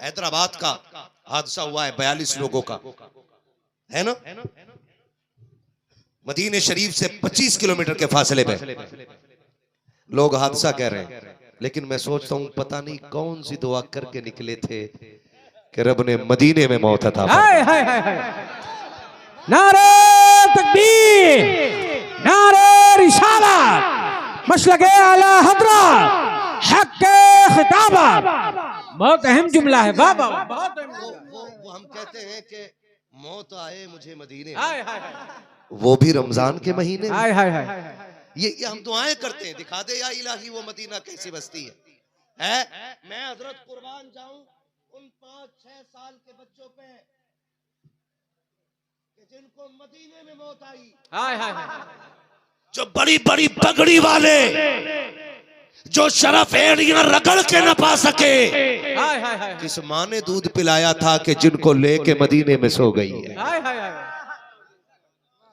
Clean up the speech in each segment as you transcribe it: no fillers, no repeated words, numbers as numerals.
हैदराबाद का हादसा हुआ है 42 लोगों का, है ना। मदीने शरीफ से 25 किलोमीटर के फासले पे लोग हादसा कह रहे हैं, लेकिन मैं सोचता हूं पता नहीं कौन सी दुआ करके निकले थे कि रब ने मदीने में मौत अता फरमाई। नारे तकबीर, नारे रिसालत, मसलके आला हज़रत, हक के खिताबत। बहुत अहम जुमला है। वाह वाह, बहुत अहम जुमला। वो हम कहते हैं कि मौत आए मुझे मदीने में, वो भी रमजान के महीने में। हाय हाय हाय, ये हम दुआएं करते हैं, दिखा दे या इलाही वो मदीना कैसी बस्ती है? मैं हजरत कुर्बान जाऊं उन 5-6 साल के बच्चों पे कि जिनको मदीने में मौत आई। हाय हाय हाय, जो बड़ी बड़ी पगड़ी वाले, जो शरफ एड़ियां रगड़ के न पा सके, हाय हाय हाय, किस माँ ने दूध पिलाया था कि जिनको लेके मदीने में सो गई है। हाय हाय हाय।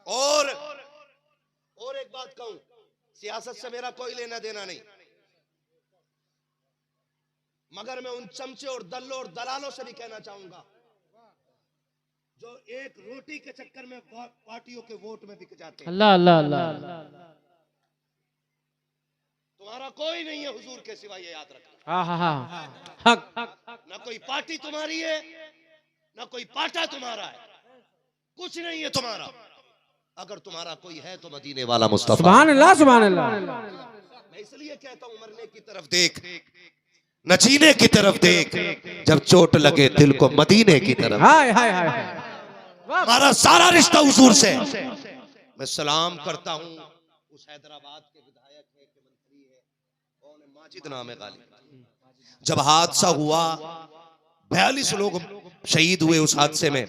और एक बात कहूं, सियासत से मेरा कोई लेना देना नहीं, मगर मैं उन चमचे और दल्लों और दलालों से भी कहना चाहूंगा जो एक रोटी के चक्कर में पार्टियों के वोट में बिक जाते हैं। अल्लाह अल्लाह अल्लाह। तुम्हारा कोई नहीं है हुजूर के सिवा, ये याद रखना। हाँ हाँ हाँ, हक। ना कोई पार्टी तुम्हारी है, ना कोई पाटा तुम्हारा है, कुछ नहीं है तुम्हारा। अगर तुम्हारा कोई है तो मदीने वाला मुस्तफा। सुभान अल्लाह, सुभान अल्लाह। मैं इसलिए कहता हूं मरने की तरफ देख, नचीने की तरफ देख, जब चोट लगे दिल को मदीने की तरफ। हाय हाय हाय, हमारा सारा रिश्ता हुजूर से। मैं सलाम करता हूं उस हैदराबाद के विधायक है कि मंत्री है, कौन है, माजिद नाम है गालिब। जब हादसा हुआ 42 लोग शहीद हुए उस हादसे में,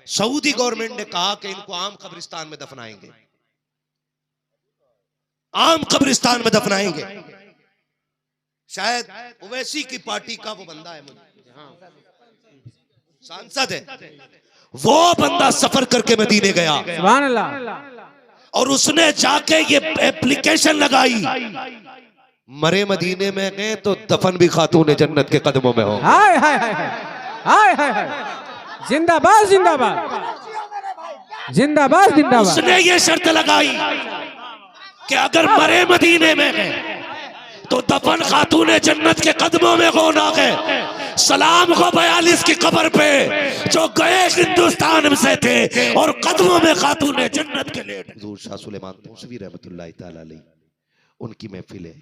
सऊदी गवर्नमेंट ने कहा कि इनको आम कब्रिस्तान में दफनाएंगे, आम कब्रिस्तान में दफनाएंगे। शायद ओवैसी की पार्टी का वो बंदा है, मुझे सांसद है, वो बंदा सफर करके मदीने गया, सुभान अल्लाह। और उसने जाके ये एप्लीकेशन लगाई, मरे मदीने में गए तो दफन भी खातून जन्नत के कदमों में हो। हाय हाय हाय हाय हाय हाय, जिंदाबाद जिंदाबाद जिंदाबाद जिंदाबाद। उसने ये शर्त लगाई कि अगर मरे मदीने में गए तो दफन खातून जन्नत के कदमों में हो ना गए। सलाम को 42 की कब्र पे जो गए हिंदुस्तान से थे और कदमों में खातून जन्नत के लेट। हुजूर शाह सुलेमान तौसीफी रहमतुल्लाह तआला अलैह, उनकी महफिल है,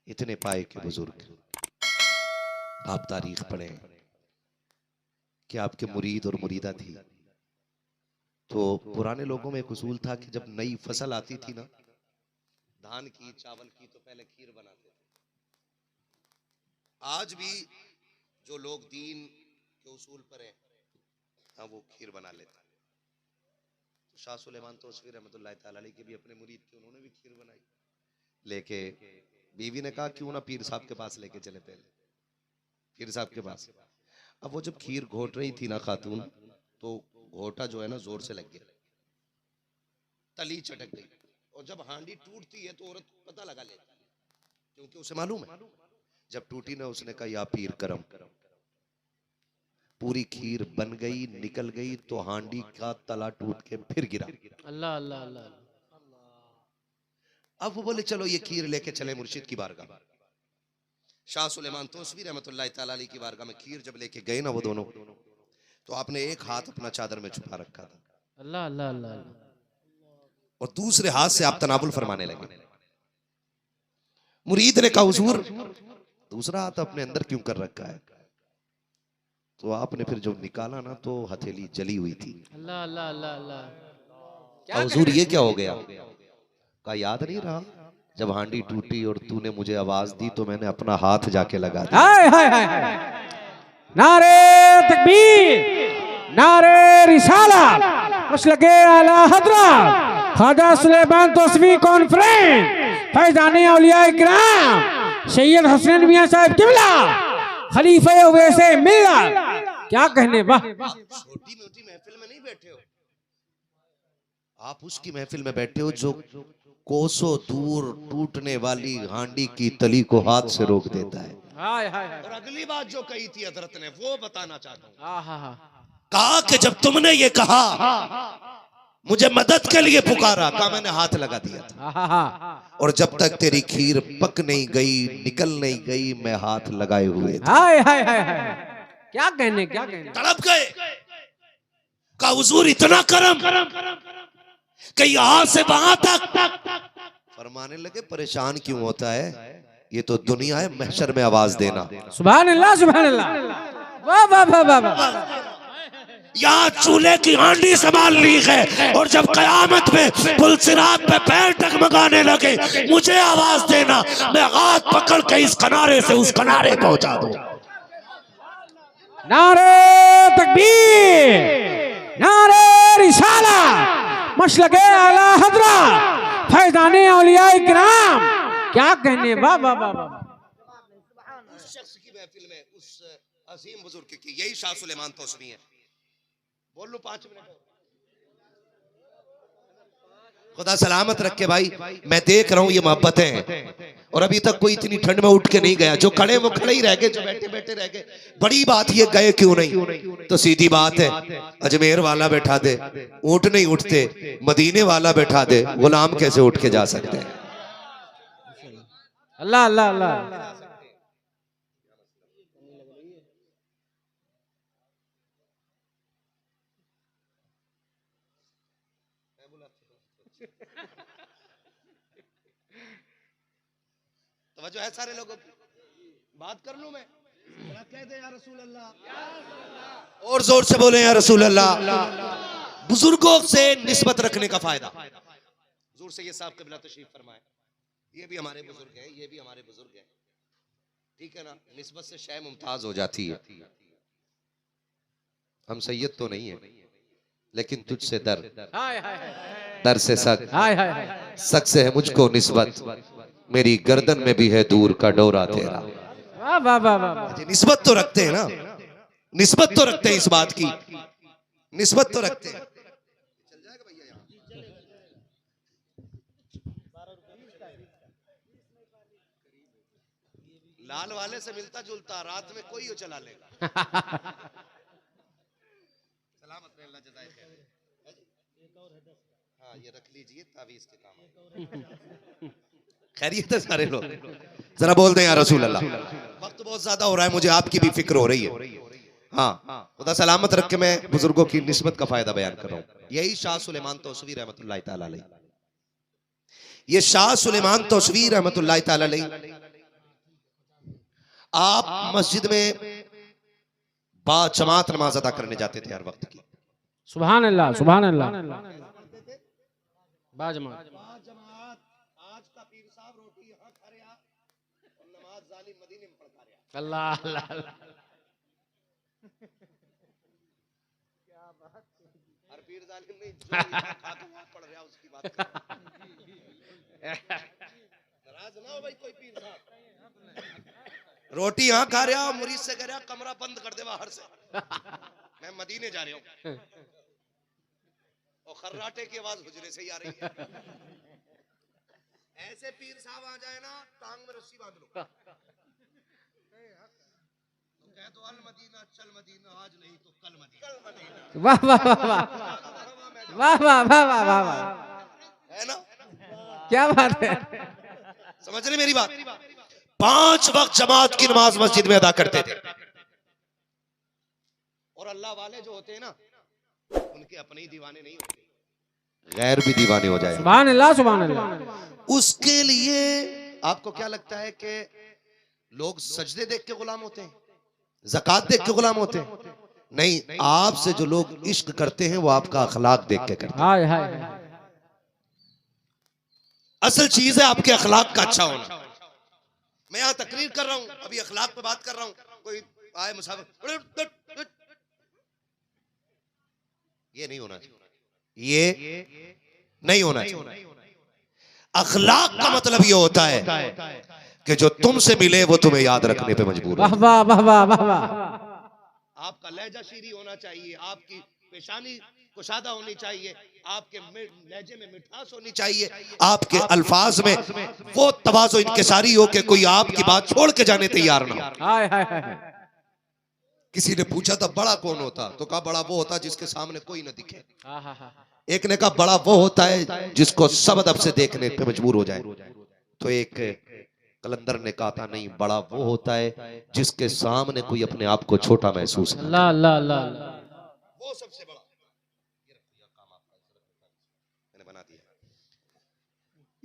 इतने पाए के बुजुर्ग। आप तारीख पढ़ें कि आपके मुरीद और मुरीदा थी, तो पुराने लोगों में एक उसूल था कि जब नई फसल आती थी ना, धान की चावल की, तो पहले खीर बनाते थे। आज भी जो लोग दीन के उसूल पर हैं, हाँ, वो खीर बना लेते हैं। तो शाह सुलेमान तौसीफी रहमतुल्लाह तआला अलैह के भी अपने मुरीद थे, उन्होंने भी खीर बनाई लेके। बीवी ने कहा क्यों ना पीर साहब के पास लेके चले, पहले पीर साहब के पास। अब वो जब खीर घोट रही थी ना खातून, तो घोटा जो है ना जोर से लग गया, तली चटक गई, और जब हांडी टूटती है तो औरत पता लगा लेती है, क्योंकि उसे मालूम है। जब टूटी ना, उसने कहा या पीर करम, पूरी खीर बन गई, निकल गई, तो हांडी का तला टूट के फिर गिरा। अल्लाह अल्लाह अल्लाह। अब वो बोले चलो ये खीर लेके चले मुर्शिद की बारगाह। शाह सुलेमान तौसीफी रहमतुल्लाह तआला अलैह की बारगाह में खीर जब लेके गए ना वो दोनों, तो आपने एक हाथ अपना चादर में छुपा रखा था, अल्लाह अल्लाह अल्लाह, और दूसरे हाथ से आप तनावुल फरमाने लगे। मुरीद ने कहा हुजूर दूसरा हाथ अपने अंदर क्यों कर रखा है? तो आपने फिर जो निकाला ना, तो हथेली जली हुई थी। अल्लाह अल्लाह अल्लाह अल्लाह। हुजूर ये क्या हो गया? कहा याद नहीं रहा, जब हांडी टूटी और तूने मुझे आवाज दी तो मैंने अपना हाथ जाके लगा दिया। हाय हाय हाय, नारे तकबीर, नारे रिसालत, मसलके आला हज़रत ख्वाजा सुलेमान तौसीफी कॉन्फ्रेंस, फैज़ाने औलिया इकराम सैयद हसन मियां साहब किबला, खलीफे वैसे मिल्लत। क्या कहने, वाह। छोटी मोटी महफिल में नहीं बैठे हो आप, उसकी महफिल में बैठे हो जो कोसों दूर टूटने वाली हांडी की तली को हाथ से रोक देता है। हाय हाय हाय और अगली बात जो कही थी हजरत ने वो बताना चाहता हूं। आहा कहा कि जब तुमने ये कहा मुझे मदद के लिए पुकारा, कहा मैंने हाथ लगा दिया था, आहा और जब तक तेरी खीर पक नहीं गई, निकल नहीं गई, मैं हाथ लगाए हुए था। हाय हाय हाय हाय क्या कहने क्या कहने। तड़प गए। कहा हुजूर इतना करम कि यहाँ से वहां तक। फरमाने लगे परेशान क्यों होता है, ये तो दुनिया है, महशर में आवाज देना। सुभान अल्लाह सुभान अल्लाह। वाह वाह वाह वाह वाह। यहाँ चूल्हे की हांडी संभाल ली है, और जब कयामत में पुलसिरात पे पैर टगमगाने लगे, मुझे आवाज देना, मैं हाथ पकड़ के इस किनारे से उस किनारे पहुंचा दूं। नारे तकबीर, नारे रिसाला, मशलके आला हजरत फैज़ाने औलिया इकराम। क्या कहने। वाह वाह वाह वाह। उस शख्स की महफिल में उस अजीम बुजुर्ग की, यही शाह सुलेमान तौसवी है। बोल लो 5 मिनट। खुदा सलामत रखे भाई, मैं देख रहा हूं ये मोहब्बतें हैं, और अभी तक कोई इतनी ठंड में उठ के नहीं गया। जो खड़े वो खड़े ही रह गए, जो बैठे बैठे रह गए। बड़ी बात ये गए क्यों नहीं, तो सीधी बात है, अजमेर वाला बैठा दे ऊंट नहीं उठते, मदीने वाला बैठा दे गुलाम कैसे उठ के जा सकते हैं। अल्लाह अल्लाह अल्लाह। तवज्जो है सारे लोगों की। बात कर लूं मैं, कह दे या रसूल अल्लाह, और जोर से बोले या रसूल अल्लाह। बुजुर्गों से निस्बत रखने का फायदा, जोर से ये साहब क़िबला तशरीफ फरमाए, ये भी हमारे बुजुर्ग हैं, ये भी हमारे बुजुर्ग हैं, ठीक है ना। निस्बत से शय मुमताज हो जाती है। हम सैयद तो नहीं है, लेकिन तुझसे दर, दर से सक, सक से है मुझको निस्बत, मेरी गर्दन में भी है दूर का डोरा तेरा। वाह वाह वाह वाह। निस्बत तो रखते हैं ना, निस्बत तो रखते हैं, इस बात की निस्बत तो रखते हैं। चल जाएगा भैया लाल वाले से मिलता जुलता, रात में कोई चला लेगा। सलामत रहे, अल्लाह जज़ाए खैर। हाँ ये रख लीजिए, तावीज़ के काम। खैरियत है सारे लोग, जरा बोल दें या रसूल अल्लाह। वक्त बहुत ज्यादा हो रहा है, मुझे आपकी भी फिक्र हो रही है। हाँ खुदा सलामत रख के मैं बुजुर्गों की निस्बत का फायदा बयान कर रहा हूँ। यही शाह सुलेमान तौसवी रहमतुल्लाह ताला अलैह, ये शाह सुलेमान तौसवी रहमतुल्लाह ताला अलैह, आप मस्जिद में बाजमात नमाज अदा करने जाते थे हर वक्त की। सुभान अल्लाह सुभान अल्लाह। बाजमात अल्लाह अल्लाह अल्लाह। क्या बात, हर पीर जालिम नहीं जो खा के पड़ रहा उसकी बात कर। नाराज ना हो भाई कोई पीर साहब। रोटी यहाँ खा रहा, मुरीद से कह रहा कमरा बंद कर दे बाहर से, मैं मदीने जा रहा हूँ, और खर्राटे की आवाज हुजरे से ही आ रही है। ऐसे पीर साहब आ जाए ना, टांग में रस्सी बांध लो, कह दो अल मदीना चल मदीना, आज नहीं तो कल मदीना। वाह वाह वाह वाह वाह वाह वाह वाह वाह, है ना, क्या बात है। समझ रहे मेरी बात। 5 वक्त जमात की नमाज मस्जिद में अदा करते थे, और अल्लाह वाले जो होते हैं ना, उनके अपने ही दीवाने नहीं होते, गैर भी दीवाने हो जाए। सुभान अल्लाह सुभान अल्लाह। उसके लिए आपको क्या लगता है कि लोग सजदे देख के गुलाम होते हैं, ज़कात देख के गुलाम होते हैं? नहीं, आपसे जो लोग इश्क करते हैं वो आपका अखलाक देख के करते हैं। हाय हाय। असल चीज है आपके अखलाक का अच्छा होना। मैं यहाँ तकरीर कर रहा हूँ, अभी अखलाक पे बात कर रहा हूँ, कोई आए मुसाफिर, ये नहीं होना चाहिए, ये नहीं होना चाहिए। अखलाक का मतलब ये होता है कि जो तुमसे मिले वो तुम्हें याद रखने पे मजबूर है। वाह वाह वाह वाह वाह। आपका लहजा शीरी होना चाहिए, आपकी पेशानी कुशादा होनी चाहिए, आपके लहजे में मिठास होनी चाहिए, आपके अल्फाज में वो तवाज़ो इनकिसारी हो कि कोई आपकी बात छोड़ के जाने तैयार ना हो। हाय हाय हाय। किसी ने पूछा था बड़ा कौन होता, तो कहा बड़ा वो होता जिसके सामने कोई ना दिखे। हाँ हाँ हाँ। एक ने कहा बड़ा वो होता है जिसको सब अदब से देखने पे मजबूर हो जाए। तो एक कलंदर ने कहा था नहीं, बड़ा वो होता है जिसके सामने कोई अपने आप को छोटा महसूस करे। अल्लाह अल्लाह अल्लाह। वो सबसे बड़ा मैंने बना दिया।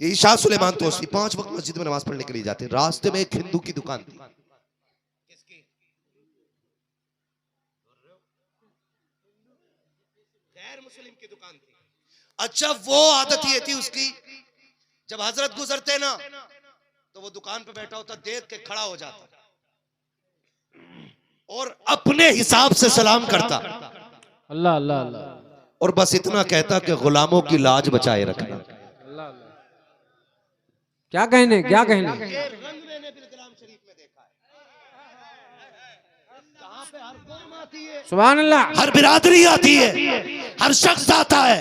ये शाह सुलेमान तोसी 5 वक्त मस्जिद में नमाज पढ़ने के लिए जाते, रास्ते में एक हिंदू की दुकान थी। गैर मुस्लिम की दुकान थी। अच्छा, वो आदत ये थी उसकी, जब हजरत गुजरते ना तो वो दुकान पे बैठा होता, देख के खड़ा हो जाता और अपने हिसाब से सलाम करता। अल्लाह अल्लाह अल्लाह। और बस इतना कहता कि गुलामों की लाज बचाए रखना। अल्लाह अल्लाह। क्या कहने, क्या कहने। ये रंग मैंने बिलग्राम शरीफ में देखा है, जहां पे हर कौम आती है, सुभान अल्लाह, हर बिरादरी आती है, हर शख्स आता है,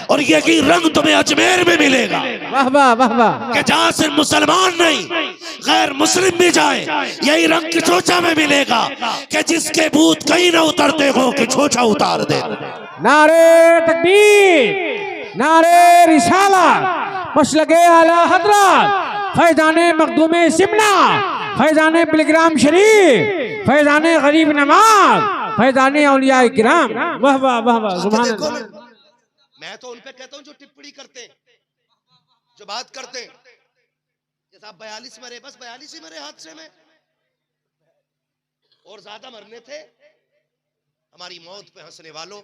और यही रंग तुम्हें अजमेर में मिलेगा। वाह वाह वाह वाह। कि जहां से मुसलमान नहीं गैर मुस्लिम भी जाए, यही रंग किचोचा में मिलेगा कि जिसके बूथ कहीं ना उतरते हो कि छोचा उतार दे। नारे तकबीर, नारे रिसालत, मसलके आला हजरत फैजाने मखदूमे सिमना, फैजाने बिलग्राम शरीफ, फैजाने गरीब नवाज, फैजाने औलिया किराम। वाह वाह वाह वाह। सुभान देखो अल्लाह। ना, मैं तो उन पे कहता हूँ जो टिप्पणी करते हैं, जो बात करते हैं, जैसे आप 42 मरे, बस 42 ही मरे हादसे में, और ज्यादा मरने थे। हमारी मौत पे हंसने वालों,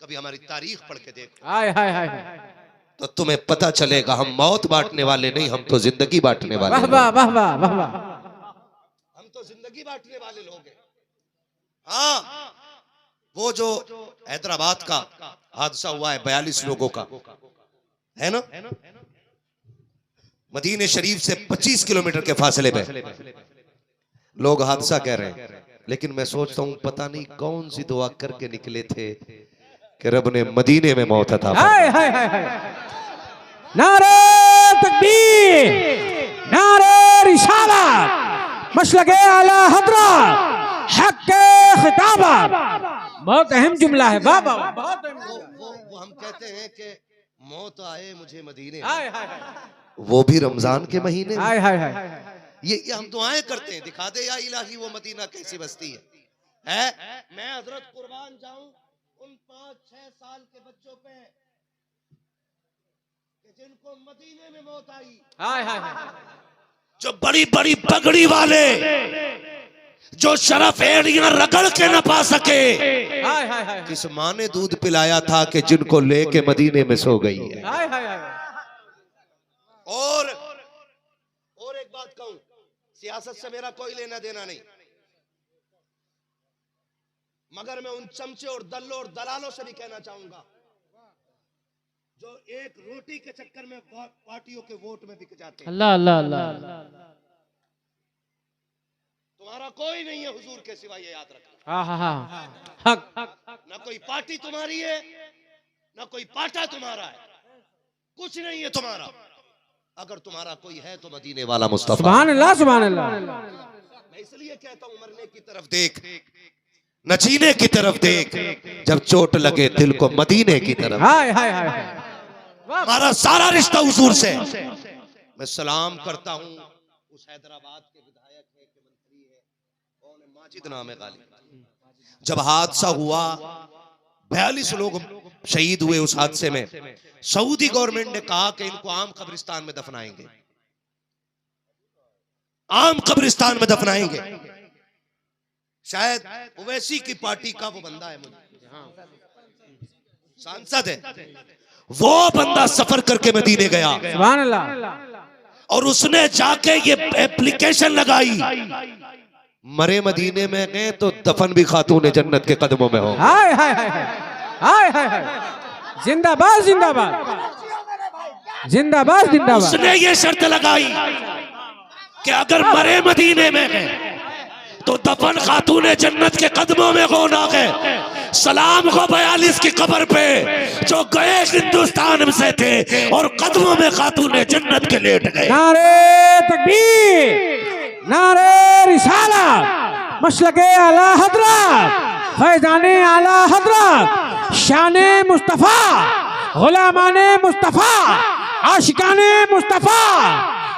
कभी हमारी तारीख पढ़ के देखो, हाय हाय हाय। तो तुम्हें पता चलेगा हम मौत बांटने वाले नहीं, हम तो जिंदगी बांटने वाले वाह हैं। वाह वाह वाह वाह वाह। हम तो जिंदगी बांटने वाले लोग हैं। हाँ, वो जो हैदराबाद का हादसा हुआ है 42 लोगों का, है ना, मदीने शरीफ से 25 किलोमीटर के फासले पे लोग हादसा कह रहे हैं, लेकिन मैं सोचता हूँ पता नहीं कौन सी दुआ करके निकले थे कि रब ने मदीने में मौत अता फरमाई। हाय हाय हाय हाय। नारे तकबीर, नारे रिसालत, मसलके आला हजरत, हक के खिताबत। बहुत अहम जुमला है। वाह वाह, बहुत अहम जुमला। वो हम कहते हैं कि मौत आए मुझे मदीने में, हाय हाय हाय वो भी रमजान के महीने में। हाय हाय हाय। ये हम दुआएं करते हैं, दिखा दे या इलाही वो मदीना कैसी बस्ती है? मैं हजरत कुर्बान जाऊं उन 5-6 साल के बच्चों पे कि जिनको मदीने में मौत आई, हाय हाय हाय। जो बड़ी बड़ी पगड़ी वाले, जो शरफ एड़ियां रगड़ के न पा सके, हाय हाय हाय। किस माँ ने दूध पिलाया था कि जिनको लेके मदीने में सो गई है। हाय हाय हाय। और एक बात कहूं, सियासत से मेरा कोई लेना देना नहीं, मगर मैं उन चमचे और दल्लों और दलालों से भी कहना चाहूंगा जो एक रोटी के चक्कर में पार्टियों के वोट में बिक जाते हैं। अल्लाह अल्लाह अल्लाह। तुम्हारा कोई नहीं है हुजूर के सिवा, ये याद रखना। हाँ हाँ हाँ। हक। ना कोई पार्टी तुम्हारी है, ना कोई पाटा तुम्हारा है, कुछ नहीं है तुम्हारा। अगर तुम्हारा कोई है तो मदीने वाला मुस्तफा। सुभान अल्लाह सुभान अल्लाह। मैं इसलिए कहता हूं मरने की तरफ देख, न जीने की तरफ देख, जब चोट लगे दिल को मदीने की तरफ। हाय हाय हाय। हमारा सारा रिश्ता हुजूर से। मैं सलाम करता हूं उस हैदराबाद के विधायक है, के मंत्री है, कौन है, माजिद नाम है गालिब। जब हादसा हुआ 42 लोग शहीद हुए उस हादसे में, सऊदी गवर्नमेंट ने कहा कि इनको आम कब्रिस्तान में दफनाएंगे, आम कब्रिस्तान में दफनाएंगे। शायद ओवैसी की पार्टी का वो बंदा है, मुझे सांसद है, वो बंदा सफर करके मदीने गया, सुभान अल्लाह। और उसने जाके ये एप्लीकेशन लगाई, मरे मदीने में गए तो दफन भी खातून जन्नत के कदमों में हो। हाय हाय हाय हाय हाय हाय। जिंदाबाद जिंदाबाद जिंदाबाद जिंदाबाद। उसने ये शर्त लगाई कि अगर मरे मदीने में गए तो दफन खातून जन्नत के कदमों में हो ना गए, सलाम हो 42 की कब्र पे जो गए हिंदुस्तान से थे और कदमों में खातून जन्नत के लेट गए। नारे तकबीर, नारे रिसालत, मसलके आला हजरत, फैजाने आला हजरत, शाने मुस्तफा, गुलामाने मुस्तफा, आशिकाने मुस्तफा,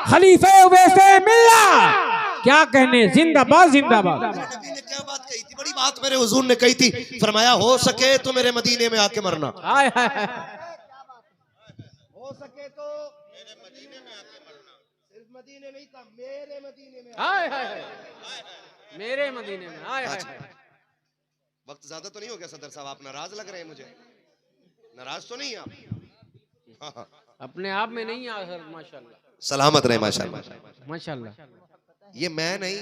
खलीफे वैसे मिल्ला, क्या कहने, जिंदाबाद जिंदाबाद। नबी ने क्या बात कही थी? बड़ी बात मेरे हुजूर ने कही थी, फरमाया हो सके तो मेरे मदीने में आके मरना, हाय हाय हाय, हो सके तो मेरे मदीने में आके मरना। सिर्फ मदीने नहीं था, मेरे मदीने में। हाय हाय हाय, मेरे मदीने में, हाय हाय हाय। वक्त ज्यादा तो नहीं हो गया सदर साहब? आप नाराज लग रहे हैं मुझे। नाराज तो नहीं आप? हाँ हाँ, अपने आप में नहीं आ सर, माशाल्लाह सलामत रहे माशाल्लाह। माशाल्लाह ये मैं नहीं,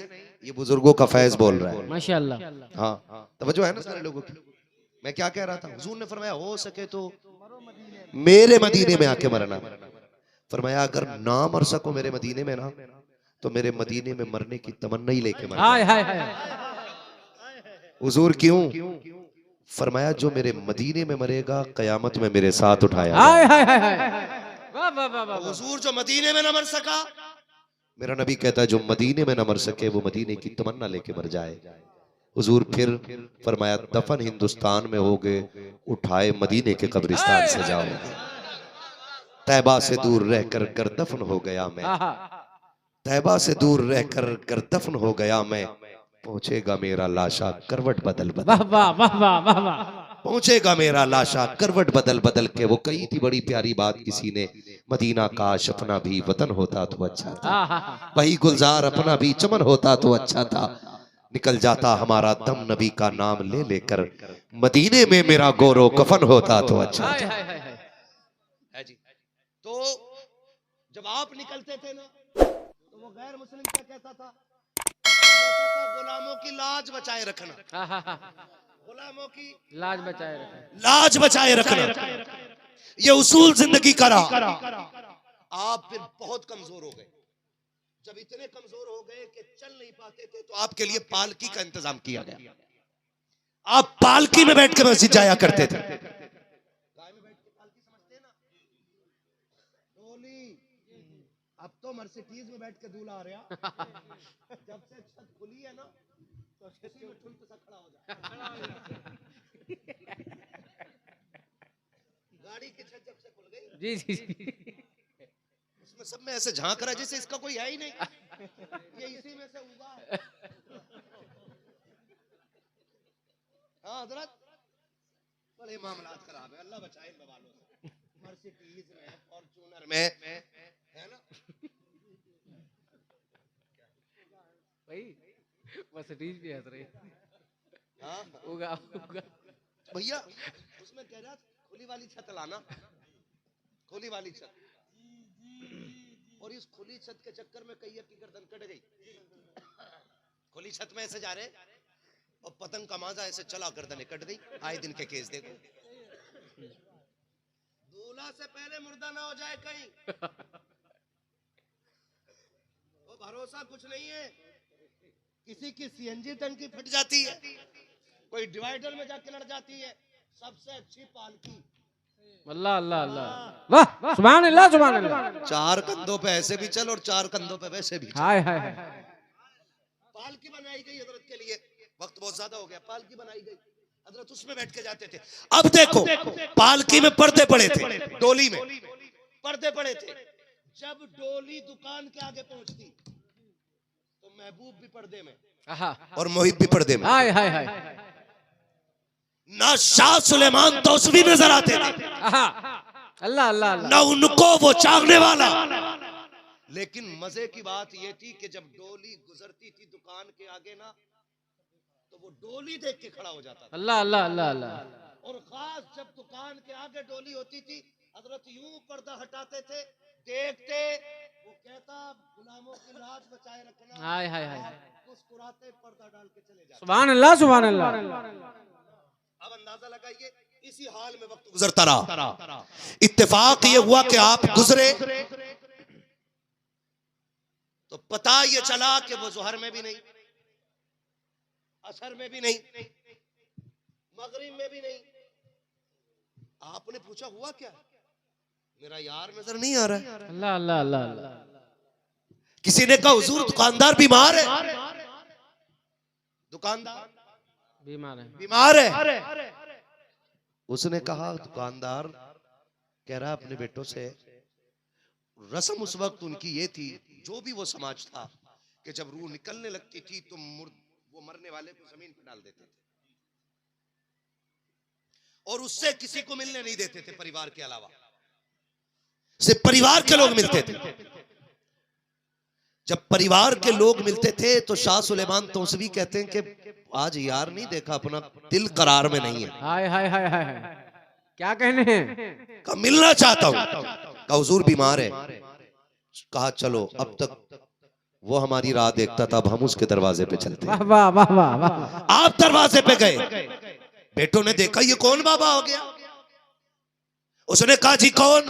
ये बुजुर्गों का फैज बोल रहा है। माशाल्लाह। हाँ, तवज्जो है ना सारे लोगों की। मैं क्या कह रहा था? हुजूर ने फरमाया हो सके तो मेरे मदीने में आके मरना। फरमाया अगर ना मर सको मेरे मदीने में ना, तो मेरे मदीने में मरने की तमन्ना ही लेके मरना। हाय हाय हाय, हुजूर क्यों? फरमाया जो मेरे मदीने में मरेगा कयामत में मेरे साथ उठाया हाय जाएगा। हाय हाय हाय, वाह वाह वाह वाह। हुजूर जो मदीने में न मर सका, मेरा नबी कहता है जो मदीने में न मर सके वो मदीने की तमन्ना लेके मर जाए। हुजूर फिर फरमाया दफन हिंदुस्तान में हो गए, उठाए मदीने के कब्रिस्तान से जाओ। तैबा से दूर रहकर कर दफन हो गया मैं, तैबा से दूर रहकर कर दफन हो गया मैं, पहुंचेगा मेरा लाशा करवट बदल बदल, वाह वाह वाह वाह वाह वाह। पहुंचेगा मेरा लाशा करवट बदल बदल के। वो कही थी बड़ी प्यारी बात किसी ने, मदीना काश अपना भी वतन होता तो अच्छा था, वही गुलजार अपना भी चमन होता तो अच्छा था, निकल जाता हमारा दम नबी का नाम ले लेकर, मदीने में मेरा गोरो कफन होता तो अच्छा हाय था। हाय हाय हाय। है जी। तो जब आप निकलते थे ना, तो वो गैर मुस्लिम क्या कहता था? कहता था गुलामों की लाज बचाए रखना, गुलामों की लाज बचाए रखें। लाज बचाए रखना, ये उसूल जिंदगी का रहा। आप फिर बहुत कमजोर हो गए। जब इतने कमजोर हो गए कि चल नहीं पाते थे, तो आपके लिए पालकी का इंतजाम किया गया। आप पालकी में बैठ कर मस्जिद जाया करते थे। गाय में बैठ के पालकी समझते हैं ना? डोली। अब तो मर्सिडीज में बैठ के दूल्हा आ रहा। जब से छत खुली है ना, तो किसी में ठुल सा खड़ा हो जाए। गाड़ी की छत जब से खुल गई, जी जी जी। उसमें सब में ऐसे झांक रहा है जैसे इसका कोई है ही नहीं, ये इसी में से उगा है। हाँ हजरत, बड़े मामलात खराब है, अल्लाह बचाए इन बवालों से। मर्सिडीज में, फॉर्च्यूनर में, है ना? भाई मर्सिडीज भी हंस रही। हाँ उगा उगा। भैया, उसमें कह रहा खुली वाली छत लाना, खुली वाली छत। और इस खुली छत के चक्कर में कई की गर्दन कट गई। खुली छत में ऐसे जा रहे और पतंग का माजा ऐसे चला, गर्दन कट गई। आए दिन के केस देखो। दूल्हा से पहले मुर्दा ना हो जाए कहीं, वो भरोसा कुछ नहीं है। किसी की सीएनजी टंकी फट जाती है, कोई डिवाइडर में जाके लड़ जाती है। सबसे अच्छी पालकी। अल्लाह अल्लाह अल्लाह, वाह सुभान अल्लाह सुभान अल्लाह। चार कंधों पे ऐसे भी चल और चार कंधों पे वैसे भी चल। हाय हाय हाय। पालकी बनाई गई हजरत के लिए। वक्त बहुत ज्यादा हो गया, पालकी बनाई गई, हजरत उसमें बैठ के जाते थे। अब देखो पालकी में पर्दे पड़े थे, डोली में पर्दे पड़े थे। जब डोली दुकान के आगे पहुंचती, तो महबूब भी पर्दे में और मोहित भी पर्दे में। हाय हाय हाय। ना शाह सुलेमान तौसवी नजर आते थे, अल्लाह अल्लाह अल्लाह। ना उनको वो चाहने वाला। लेकिन मजे की बात यह थी कि जब डोली गुजरती थी दुकान के आगे ना, तो वो डोली देख के खड़ा हो जाता था। अल्लाह अल्लाह अल्लाह अल्लाह। और खास जब दुकान के आगे डोली होती थी, हजरत यूं पर्दा हटाते थे, देखते, वो कहता गुलामों की लाज बचाए रखना। हाय हाय हाय। मुस्कुराते पर्दा डाल के चले जाते। सुभान अल्लाह सुभान अल्लाह। अब अंदाजा लगाइए, इसी हाल में वक्त गुजरता रहा। इत्तेफाक ये हुआ कि आप गुजरे, तो पता ये चला कि वो जोहर में भी नहीं, असर में भी नहीं, मगरिब में भी नहीं। आपने पूछा हुआ क्या? मेरा यार नजर नहीं आ रहा है। अल्लाह अल्लाह अल्लाह अल्लाह। किसी ने कहा हुजूर दुकानदार बीमार है। दुकानदार बीमार है। उसने कहा दुकानदार कह रहा अपने बेटों से, रस्म उस वक्त उनकी ये थी, जो भी वो समाज था, कि जब रूह निकलने लगती थी तो वो मरने वाले को जमीन पर डाल देते थे और उससे किसी को मिलने नहीं देते थे परिवार के अलावा, सिर्फ परिवार के लोग मिलते थे। जब परिवार के लोग मिलते थे तो शाह सुलेमान तौसवी कहते हैं कि आज यार नहीं देखा, अपना दिल करार में नहीं है। हाय हाय हाय हाय, क्या कहने हैं? कहा मिलना चाहता हूं। कहा हुजूर बीमार है। कहा चलो, अब तक वो हमारी राह देखता था, अब हम उसके दरवाजे पे चलते। वाह वाह वाह वाह वाह। आप दरवाजे पे गए, बेटों ने देखा ये कौन बाबा हो गया। उसने कहा जी कौन?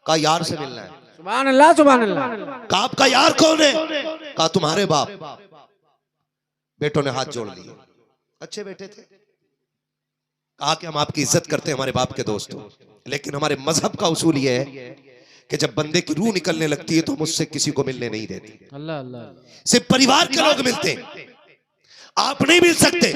कहा यार से मिलना है। सुभान अल्लाह सुभान अल्लाह। कहा आपका यार कौन है? कहा तुम्हारे बाप। बेटों ने हाथ जोड़ लिए, अच्छे बेटे थे। कहा कि हम आपकी इज्जत करते हैं, हमारे बाप के दोस्त हो, लेकिन हमारे मजहब का उसूल यह है कि जब बंदे की रूह निकलने लगती है तो हम उससे किसी को मिलने नहीं देते। अल्लाह अल्लाह। सिर्फ परिवार के लोग मिलते हैं, आप नहीं मिल सकते।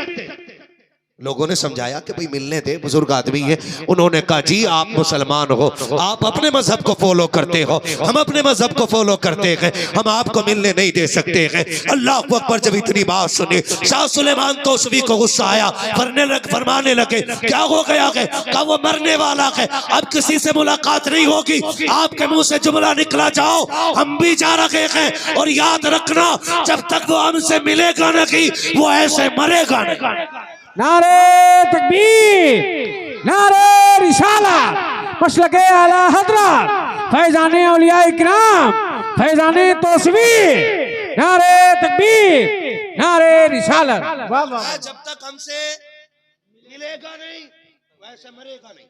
लोगों ने समझाया कि भाई मिलने दे, बुजुर्ग आदमी है। उन्होंने कहा जी आप मुसलमान हो, आप अपने मजहब को फॉलो करते हो, हम अपने मजहब को फॉलो करते हैं, हम आपको मिलने नहीं दे सकते हैं। अल्लाह अकबर। जब इतनी बात सुनी शाह सुलेमान तौसवी को गुस्सा आया, फरमाने लगे क्या हो गया है? कहा वो मरने वाला है, अब किसी से मुलाकात नहीं होगी। आपके मुंह से जुमला निकला जाओ, हम भी जा रहे हैं, और याद रखना जब तक वो हमसे मिलेगा नहीं वो ऐसे मरेगा नहीं। नारे तकबीर, नारे रिसालत, मसलके आला हजरत फैजाने औलिया इकराम, फैजाने तौसवी, नारे तकबीर, नारे रिसालत। वाह वाह। जब तक हमसे मिलेगा नहीं वैसे मरेगा नहीं।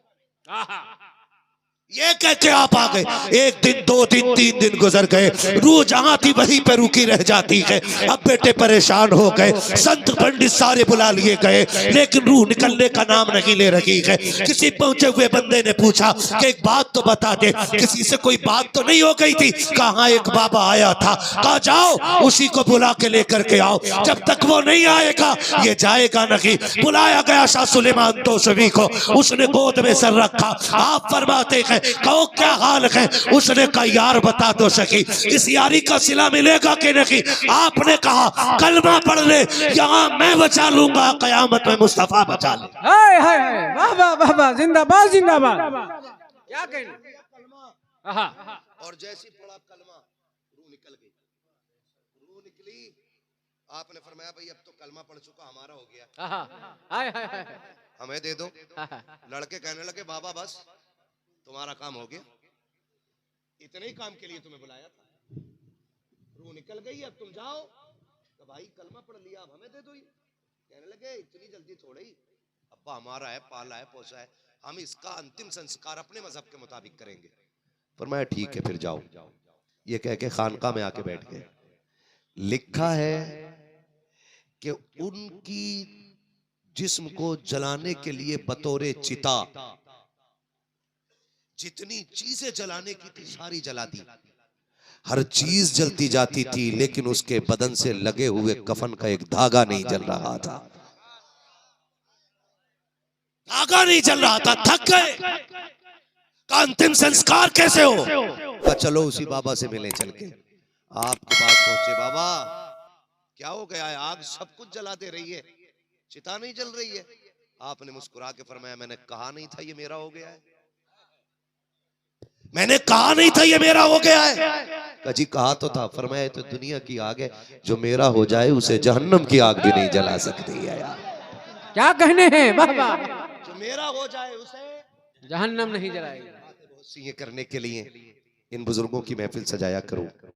ये कह के आप आ गए। एक दिन, दो दिन, तीन दिन गुजर गए, रूह जहां थी वहीं पे रुकी रह जाती है। अब बेटे परेशान हो गए, संत पंडित सारे बुला लिए गए, लेकिन रूह निकलने का नाम नहीं ले रही है। किसी पहुंचे हुए बंदे ने पूछा कि एक बात तो बता दे, किसी से कोई बात तो नहीं हो गई थी? कहा एक बाबा आया था। कहा जाओ उसी को बुला के लेकर के आओ, जब तक वो नहीं आएगा ये जाएगा नहीं। बुलाया गया शाह सुलेमान तौसवी को, उसने गोद में सर रखा। आप फरमाते हैं कहो क्या हाल है? उसने कहा यार बता तो सकी, इस यारी का सिला मिलेगा कि नहीं? आपने कहा कलमा पढ़ ले, यहाँ मैं बचा लूंगा, कयामत में मुस्तफा बचा ले। हाय हाय हाय, वाह वाह वाह वाह, जिंदाबाद जिंदाबाद। क्या कहने? और जैसी पढ़ा कलमा रूह निकल गई। रूह निकली, आपने फरमाया भाई अब तो कलमा पढ़ चुका, हमारा हो गया, हाय हाय हाय, हमें दे दो। लड़के कहने लगे बाबा बस तुम्हारा काम हो गया, इतने ही काम के लिए तुम्हें बुलाया था, रूह निकल गई, अब तुम जाओ। तो भाई कलमा पढ़ लिया, अब हमें दे दो। कहने लगे इतनी जल्दी थोड़ी, अब्बा हमारा है, पाला है, पोसा है, हम इसका अंतिम संस्कार अपने मजहब के मुताबिक करेंगे। फरमाया ठीक है फिर जाओ। ये कह के खानका में आके बैठ गए। लिखा है कि उनकी जिस्म को जलाने के लिए बतौरे चिता जितनी चीजें जलाने की थी सारी जला दी। हर चीज जलती जाती थी, लेकिन उसके बदन से लगे हुए कफन का एक धागा नहीं जल रहा था। धागा नहीं जल रहा था। थक गए, का अंतिम संस्कार कैसे हो? चलो उसी बाबा से मिले चल के। आपके पास पहुंचे, बाबा क्या हो गया है? आग सब कुछ जला दे रही है, चिता नहीं जल रही है। आपने मुस्कुरा के फरमाया मैंने कहा नहीं था ये मेरा हो गया है, मैंने कहा नहीं था ये मेरा हो गया है। जी कहा तो था। फरमाया तो दुनिया की आग है, जो मेरा हो जाए उसे जहन्नम की आग भी नहीं जला सकती है यार। क्या कहने हैं? बाबा जो मेरा हो जाए उसे जहन्नम नहीं जलाएगी। बहुत सी ये करने के लिए इन बुजुर्गों की महफिल सजाया करो।